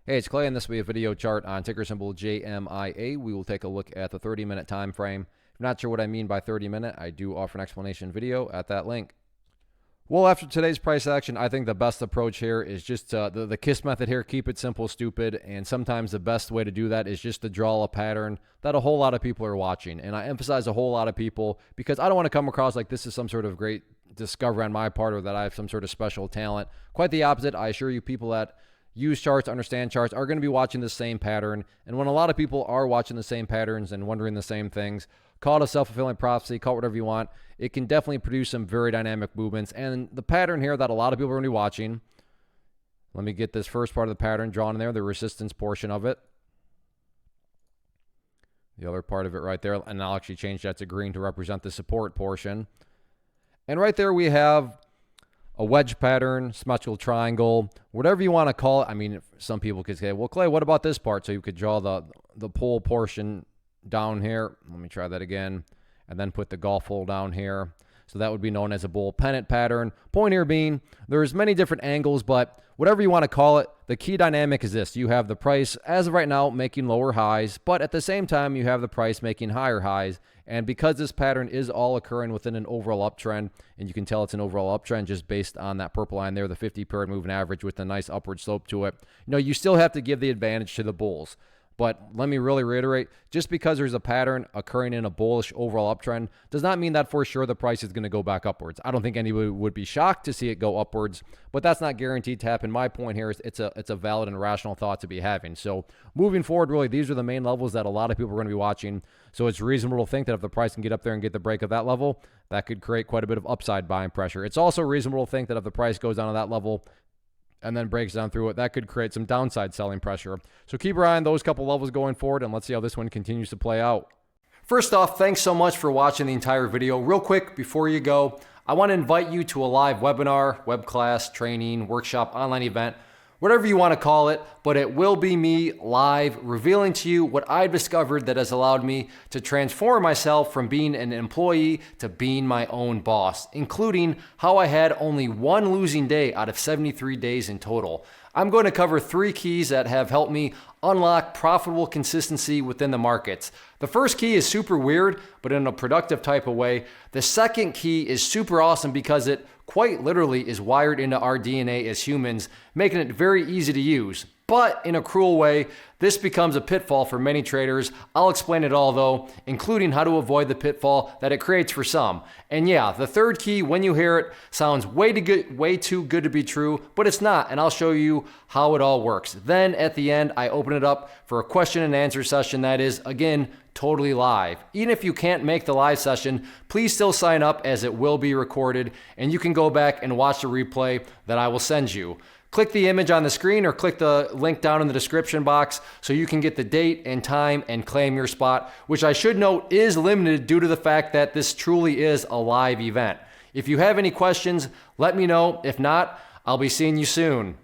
Hey, it's Clay, and this will be a video chart on ticker symbol JMIA. We will take a look at the 30-minute time frame. If you're not sure what I mean by 30-minute, I do offer an explanation video at that link. Well, after today's price action, I think the best approach here is just the KISS method here. Keep it simple, stupid. And sometimes the best way to do that is just to draw a pattern that a whole lot of people are watching. And I emphasize a whole lot of people because I don't want to come across like this is some sort of great discovery on my part or that I have some sort of special talent. Quite the opposite. I assure you, people that use charts, understand charts, are going to be watching the same pattern. And when a lot of people are watching the same patterns and wondering the same things, call it a self-fulfilling prophecy, call it whatever you want, it can definitely produce some very dynamic movements. And the pattern here that a lot of people are going to be watching, let me get this first part of the pattern drawn in there, the resistance portion of it. The other part of it right there, and I'll actually change that to green to represent the support portion. And right there we have a wedge pattern, symmetrical triangle, whatever you want to call it. I mean, some people could say, well, Clay, what about this part? So you could draw the pole portion down here. Let me try that again. And then put the golf hole down here. So that would be known as a bull pennant pattern. Point here being, there's many different angles, but whatever you want to call it, the key dynamic is this. You have the price, as of right now, making lower highs, but at the same time, you have the price making higher highs. And because this pattern is all occurring within an overall uptrend, and you can tell it's an overall uptrend just based on that purple line there, the 50-period moving average with a nice upward slope to it, you still have to give the advantage to the bulls. But let me really reiterate, just because there's a pattern occurring in a bullish overall uptrend does not mean that for sure the price is going to go back upwards. I don't think anybody would be shocked to see it go upwards, but that's not guaranteed to happen. My point here is it's a valid and rational thought to be having. So moving forward, really, these are the main levels that a lot of people are going to be watching. So it's reasonable to think that if the price can get up there and get the break of that level, that could create quite a bit of upside buying pressure. It's also reasonable to think that if the price goes down to that level and then breaks down through it, that could create some downside selling pressure. So keep your eye on those couple levels going forward, and let's see how this one continues to play out. First off, thanks so much for watching the entire video. Real quick, before you go, I want to invite you to a live webinar, web class, training, workshop, online event, whatever you want to call it, but it will be me live revealing to you what I've discovered that has allowed me to transform myself from being an employee to being my own boss, including how I had only one losing day out of 73 days in total. I'm going to cover 3 keys that have helped me unlock profitable consistency within the markets. The first key is super weird, but in a productive type of way. The second key is super awesome because it quite literally is wired into our DNA as humans, making it very easy to use. But in a cruel way, this becomes a pitfall for many traders. I'll explain it all though, including how to avoid the pitfall that it creates for some. And yeah, the third key, when you hear it, sounds way too good to be true, but it's not, and I'll show you how it all works. Then at the end, I open it up for a question and answer session that is, again, totally live. Even if you can't make the live session, please still sign up as it will be recorded, and you can go back and watch the replay that I will send you. Click the image on the screen or click the link down in the description box so you can get the date and time and claim your spot, which I should note is limited due to the fact that this truly is a live event. If you have any questions, let me know. If not, I'll be seeing you soon.